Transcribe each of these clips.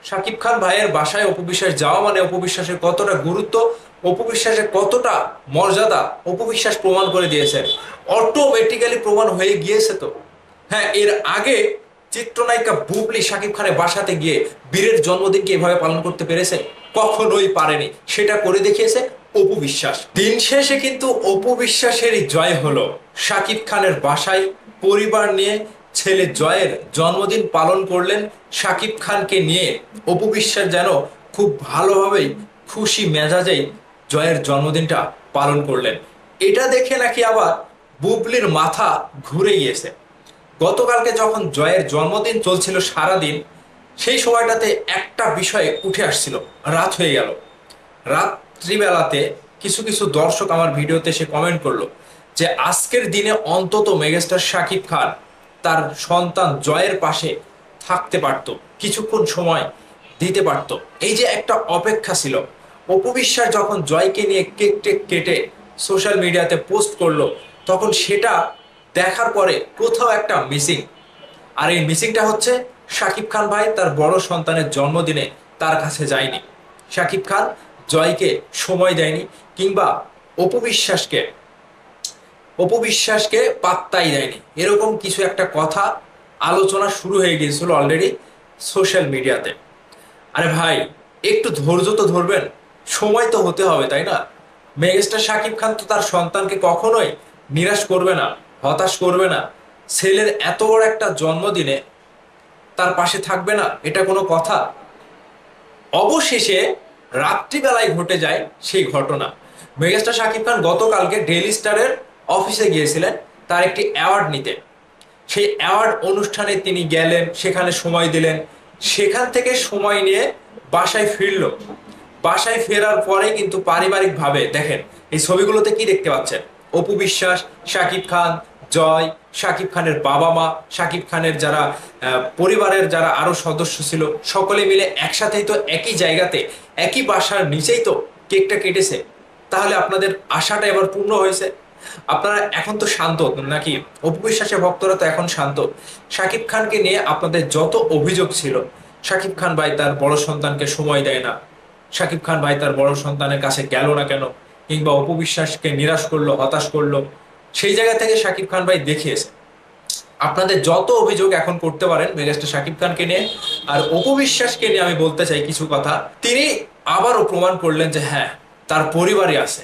শাকিব খান ভাইয়ের বাসায় অপু বিশ্বাস যাওয়া মানে অপু বিশ্বাসের কতটা গুরুত্ব, অপু বিশ্বাসের কতটা মর্যাদা অপু বিশ্বাস প্রমাণ করে দিয়েছেন। অটোমেটিক্যালি প্রমাণ হয়ে গিয়েছে তো। হ্যাঁ, এর আগে চিত্রনায়িকা বুবলি শাকিব খানের বাসাতে গিয়ে বীরের জন্মদিনকে এভাবে পালন করতে পেরেছে? কখনোই পারেনি। সেটা করে দেখিয়েছে অপু বিশ্বাস। দিন শেষে কিন্তু অপু বিশ্বাসেরই জয় হলো। শাকিব খানের বাসায় পরিবার নিয়ে ছেলে জয়ের জন্মদিন পালন করলেন শাকিব খানকে নিয়ে। অপু বিশ্বাস যেন খুব ভালোভাবেই খুশি মেজাজেই জয়ের জন্মদিনটা পালন করলেন। এটা দেখে নাকি আবার বুবলির মাথা ঘুরে গিয়েছে। গতকালকে যখন জয়ের জন্মদিন চলছিল সারাদিন, সেই সময়টাতে একটা বিষয় উঠে আসছিল। রাত হয়ে গেল, রাত্রিবেলাতে কিছু কিছু দর্শক আমার ভিডিওতে এসে কমেন্ট করলো যে আজকের দিনে অন্তত মেগাস্টার শাকিব খান তার সন্তান জয়ের পাশে থাকতে পারত, কিছুক্ষণ সময় দিতে পারত। এই যে একটা অপেক্ষা ছিল। অপু বিশ্বাস যখন জয়কে নিয়ে কেক টেক কেটে সোশ্যাল মিডিয়াতে পোস্ট করলো, তখন সেটা দেখার পরে কোথাও একটা মিসিং। আর এই মিসিংটা হচ্ছে শাকিব খান ভাই তার বড় সন্তানের জন্মদিনে তার কাছে যায়নি, শাকিব খান জয়কে সময় দেয়নি, কিংবা অপু বিশ্বাসকে অপু বিশ্বাসকে পাত্তাই দেয়নি। এরকম কিছু একটা কথা আলোচনা শুরু হয়ে গিয়েছিল অলরেডি সোশ্যাল মিডিয়াতে। আরে ভাই, একটু ধৈর্য তো ধরবেন, সময় তো হতে হবে, তাই না? মেগাস্টার শাকিব খান তো তার সন্তানকে কখনোই নিরাশ করবে না, হতাশ করবে না। ছেলের এত বড় একটা জন্মদিনে তার পাশে থাকবে না, এটা কোনো কথা? অবশেষে রাত্রিবেলায় ঘটে যায় সেই ঘটনা। মেগাস্টার শাকিব খান গতকালকে ডেইলি স্টারের অফিসে গিয়েছিলেন তার একটি অ্যাওয়ার্ড নিতে। সেই অ্যাওয়ার্ড অনুষ্ঠানে তিনি গেলেন, সেখানে সময় দিলেন। সেখান থেকে সময় নিয়ে বাসায় ফিরল। বাসায় ফেরার পরে কিন্তু পারিবারিকভাবে দেখেন, এই ছবিগুলোতে কি দেখতে পাচ্ছেন? অপু বিশ্বাস, শাকিব খান, জয়, শাকিব খানের বাবা মা, শাকিব খানের যারা পরিবারের যারা আরো সদস্য ছিল, সকলে মিলে একসাথেই তো একই জায়গাতে একই বাসার নিচেই তো কেকটা কেটেছে। তাহলে আপনাদের আশাটা এবার পূর্ণ হয়েছে। আপনারা এখন তো শান্ত নাকি? অপু বিশ্বাসের ভক্তরা তো এখন শান্ত। শাকিব খানকে নিয়ে আপনাদের যত অভিযোগ ছিল, শাকিব খান ভাই তার বড় সন্তানকে সময় দেয় না, শাকিব খান ভাই তার বড় সন্তানের কাছে গেল না কেন, কিংবা অপু বিশ্বাসকে নিরাশ করলো, হতাশ করলো, সেই জায়গা থেকে শাকিব খান ভাই দেখিয়েছে। আপনাদের যত অভিযোগ এখন করতে পারেন মেগাস্টার শাকিব খানকে নিয়ে। আর অপু বিশ্বাসকে নিয়ে আমি বলতে চাই কিছু কথা। তিনি আবারও প্রমাণ করলেন যে হ্যাঁ, তার পরিবারই আছে,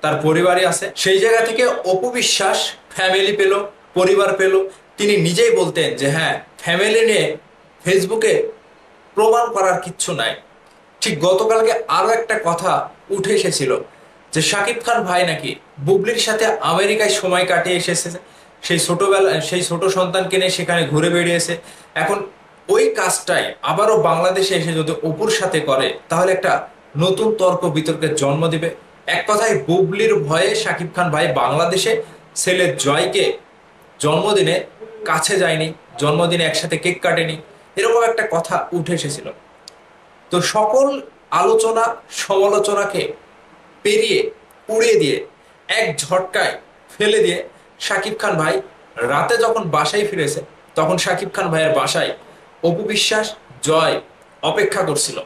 তার পরিবারই আছে। সেই জায়গা থেকে অপু বিশ্বাস ফ্যামিলি পেল, পরিবার পেল। তিনি নিজেই বলতেন যে হ্যাঁ, ফ্যামিলি নিয়ে ফেসবুকে প্রমাণ করার কিচ্ছু নাই। ঠিক গতকালকে আরো একটা কথা উঠে এসেছিল যে শাকিব খান ভাই নাকি বুবলির সাথে আমেরিকায় সময় কাটিয়ে এসেছে, সেই ছোট সন্তানকে নিয়ে সেখানে ঘুরে বেরিয়েছে। এখন ওই কাজটাই আবারও বাংলাদেশে এসে যদি অপুর সাথে করে, তাহলে একটা নতুন তর্ক বিতর্কের জন্ম দিবে। এক কথায় বুবলির ভয়ে শাকিব খান ভাই বাংলাদেশে ছেলে জয়কে জন্মদিনে কাছে যায়নি, জন্মদিনে একসাথে কেক কাটেনি, এরকম একটা কথা উঠে এসেছিল। তো সকল আলোচনা সমালোচনাকে পেরিয়ে উড়িয়ে দিয়ে এক ঝটকায় ফেলে দিয়ে শাকিব খান ভাই রাতে যখন বাসায় ফিরেছে, তখন শাকিব খান ভাইয়ের বাসায় অপু বিশ্বাস, জয় অপেক্ষা করছিল।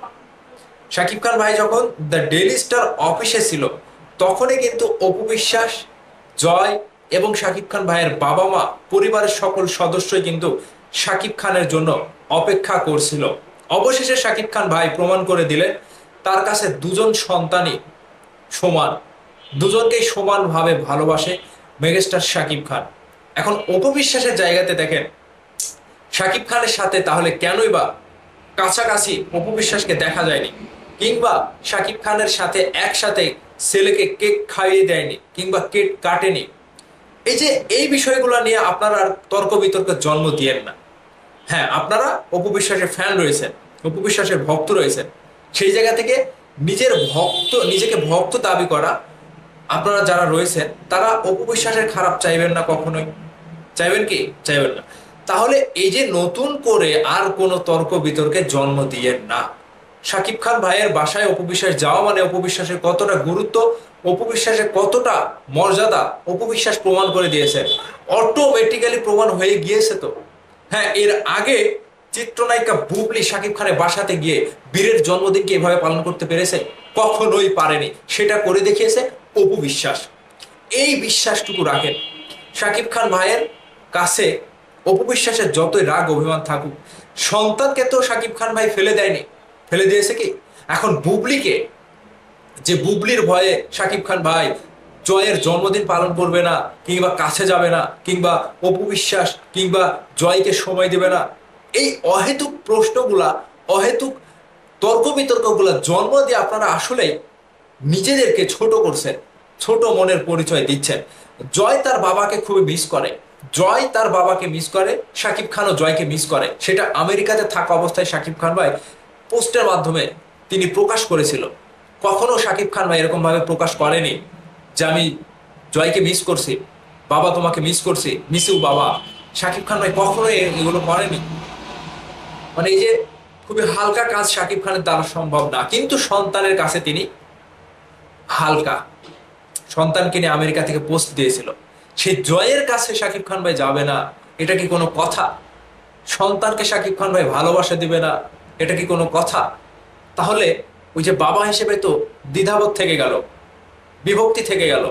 শাকিব খান ভাই যখন দ্য ডেইলি স্টার অফিসে ছিল, তখনই কিন্তু অপু বিশ্বাস, জয় এবং শাকিব খান ভাইয়ের বাবা মা, পরিবারের সকল সদস্যই কিন্তু শাকিব খানের জন্য অপেক্ষা করছিল। অবশেষে শাকিব খান ভাই প্রমাণ করে দিলেন তার কাছে দুজন সন্তানই সমান, দুজনকেই সমানভাবে ভালোবাসে মেগাস্টার শাকিব খান। এখন অপু বিশ্বাসের জায়গাতে দেখেন, শাকিব খানের সাথে তাহলে কেনই বা কাছাকাছি অপু বিশ্বাসকে দেখা যায়নি, কিংবা শাকিব খানের সাথে একসাথে ছেলেকে কেক খাইয়ে দেয়নি, কিংবা কেক কাটেনি? এই যে এই বিষয়গুলো নিয়ে আপনারা আর তর্ক বিতর্কের জন্ম দিয়েন না। হ্যাঁ, আপনারা অপু বিশ্বাসের ফ্যান রয়েছেন, অপু বিশ্বাসের ভক্ত রয়েছেন। সেই জায়গা থেকে নিজেকে ভক্ত দাবি করা আপনারা যারা রয়েছেন, তারা অপু বিশ্বাসের খারাপ চাইবেন না কখনোই। চাইবেন কি? চাইবেন না। তাহলে এই যে নতুন করে আর কোনো তর্ক বিতর্কে জন্ম দিয়েন না। শাকিব খান ভাইয়ের বাসায় অপু বিশ্বাস যাওয়া মানে অপু বিশ্বাসের কতটা গুরুত্ব, অপু বিশ্বাসের কতটা মর্যাদা অপু বিশ্বাস প্রমাণ করে দিয়েছেন। অটোমেটিক্যালি প্রমাণ হয়ে গিয়েছে তো। হ্যাঁ, এর আগে চিত্রনায়িকা বুবলি শাকিব খানের বাসাতে গিয়ে বীরের জন্মদিনকে এভাবে পালন করতে পেরেছে? কখনোই পারেনি। সেটা করে দেখিয়েছে অপু বিশ্বাস। এই বিশ্বাসটুকু রাখেন শাকিব খান ভাইয়ের কাছে। অপু বিশ্বাসের যতই রাগ অভিমান থাকুক, সন্তানকে তো শাকিব খান ভাই ফেলে দেয়নি। ফেলে দিয়েছে কি এখন বুবলিকে, যে বুবলির ভয়ে শাকিব খান ভাই জয়ের জন্মদিন পালন করবে না, কিংবা কাছে যাবে না, কিংবা অপু বিশ্বাস কিংবা জয়কে সময় দেবে না, এই অহেতুক প্রশ্নগুলা, অহেতুক তর্ক বিতর্কগুলা জন্ম দিয়ে আপনারা আসলেই নিজেদেরকে ছোট করছেন, ছোট মনের পরিচয় দিচ্ছেন। জয় তার বাবাকে খুবই মিস করে, জয় তার বাবাকে মিস করে, শাকিব খানও জয়কে মিস করে। সেটা আমেরিকাতে থাকা অবস্থায় শাকিব খান ভাই পোস্টের মাধ্যমে তিনি প্রকাশ করেছিল। কখনো শাকিব খান ভাই এরকম ভাবে প্রকাশ করেনি যে আমি জয়কে মিস করছি, বাবা তোমাকে মিস করছি, মিস ইউ বাবা। শাকিব খান ভাই কখনোই এগুলো করেনি। মানে এই যে খুবই হালকা কাজ শাকিব খানের দ্বারা সম্ভব না, কিন্তু সন্তানের কাছে তিনি হালকা। সন্তানকে নিয়ে আমেরিকা থেকে পোস্ট দিয়েছিল, সেই জয়ের কাছে শাকিব খান ভাই যাবে না, এটা কি কোনো কথা? সন্তানকে শাকিব খান ভাই ভালোবাসা দিবে না, এটা কি কোনো কথা? তাহলে ওই যে বাবা হিসেবে তো দ্বিধাবোধ থেকে গেল, বিভক্তি থেকে গেল,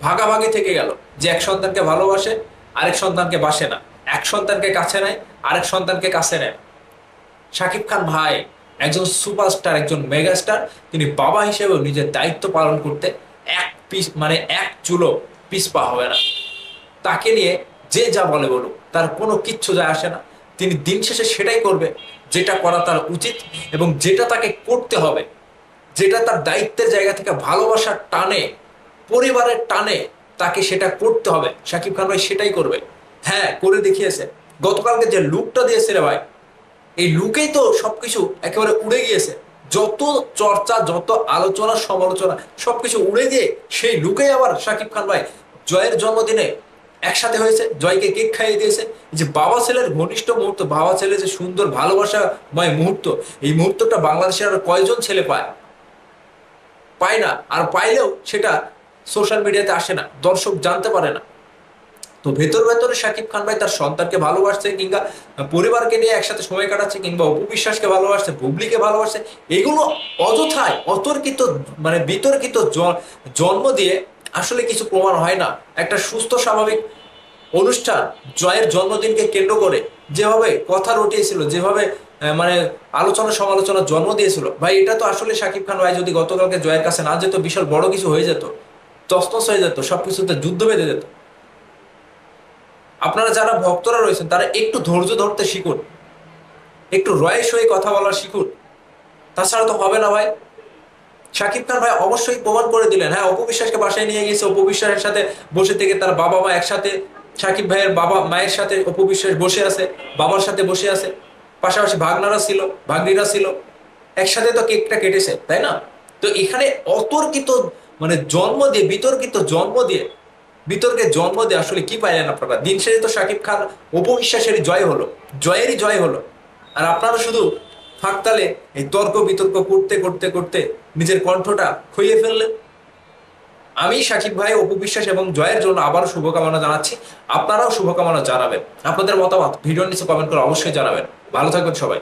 ভাগাভাগি থেকে গেল, যে এক সন্তানকে ভালোবাসে আরেক সন্তানকে বাসে না, এক সন্তানকে কাছে নেয় আরেক সন্তানকে কাছে নেয়। শাকিব খান ভাই একজন সুপারস্টার, একজন মেগাস্টার, তিনি বাবা হিসেবেও নিজের দায়িত্ব পালন করতে এক পিস মানে এক চুলো পিছপা হবে না। তাকে নিয়ে যে যা বলে বলুক, তার কোনো কিচ্ছু যায় আসে না। তিনি দিন শেষে সেটাই করবে যেটা করা তার উচিত, এবং যেটা তাকে করতে হবে, যেটা তার দায়িত্বের জায়গা থেকে ভালোবাসার টানে, পরিবারের টানে তাকে সেটা করতে হবে। শাকিব খান ভাই সেটাই করবে। হ্যাঁ, করে দেখিয়েছে। গতকালকে যে লুকটা দিয়েছে রে ভাই, এই লুকেই তো সবকিছু একেবারে উড়ে গিয়েছে। যত চর্চা, যত আলোচনা সমালোচনা সবকিছু উড়ে গিয়ে সেই লুকেই আবার শাকিব খান ভাই জয়ের জন্মদিনে একসাথে হয়েছে, জয়কে কেক খাইয়ে দিয়েছে। যে বাবা ছেলের ঘনিষ্ঠ মুহূর্ত, বাবা ছেলে যে সুন্দর ভালোবাসাময় মুহূর্ত, এই মুহূর্তটা বাংলাদেশের আর কয়জন ছেলে পায়? পায় না। আর পাইলেও সেটা সোশ্যাল মিডিয়াতে আসে না, দর্শক জানতে পারে না। তো ভেতর ভেতরে শাকিব খান ভাই তার সন্তানকে ভালোবাসছে, কিংবা পরিবারকে নিয়ে একসাথে সময় কাটাচ্ছে, কিংবা অপু বিশ্বাসকে ভালোবাসছে, বুবলিকে ভালোবাসছে, এগুলো অযথায় অতর্কিত মানে বিতর্কিত জন্ম দিয়ে আসলে কিছু প্রমাণ হয় না। একটা সুস্থ স্বাভাবিক অনুষ্ঠান জয়ের জন্মদিনকে কেন্দ্র করে যেভাবে কথা রটিয়েছিল, যেভাবে মানে আলোচনা সমালোচনা জন্ম দিয়েছিল, ভাই এটা তো আসলে শাকিব খান ভাই যদি গতকালকে জয়ের কাছে না যেত, বিশাল বড় কিছু হয়ে যেত, তছনছ হয়ে যেত, সবকিছুতে যুদ্ধ বেঁধে যেত। আপনারা যারা ভক্তরা রয়েছেন তারা একটু ধৈর্য ধরতে শিখুন, একটু রয়েস হয়ে কথা বলা শিখুন, তাছাড়া তো হবে না ভাই। শাকিব খান ভাই অবশ্যই প্রমাণ করে দিলেন। হ্যাঁ, অপু বিশ্বাসকে বাসায় নিয়ে গেছে, অপু বিশ্বাসের সাথে বসে থেকে তার বাবা মা একসাথে, শাকিব ভাইয়ের বাবা মায়ের সাথে অপু বিশ্বাস বসে আছে, বাবার সাথে বসে আছে, পাশাপাশি ভাগনারা ছিল, ভাগ্নিরা ছিল, একসাথে তো কেকটা কেটেছে, তাই না? তো এখানে অতর্কিত মানে জন্ম দিয়ে, বিতর্কিত জন্ম দিয়ে, বিতর্কের জন্ম দিয়ে আসলে কি পাইলেন আপনারা? দিন শেষে তো শাকিব খান অপু বিশ্বাসেরই জয় হলো, জয়েরই জয় হলো। আর আপনারা শুধু ফাঁকতালে এই তর্ক বিতর্ক করতে করতে করতে নিজের কণ্ঠটা খুইয়ে ফেললেন। আমি শাকিব ভাই, অপু বিশ্বাস এবং জয়ের জন্য আবারও শুভকামনা জানাচ্ছি। আপনারাও শুভকামনা জানাবেন, আপনাদের মতামত ভিডিওর নিচে কমেন্ট করে অবশ্যই জানাবেন। ভালো থাকবেন সবাই।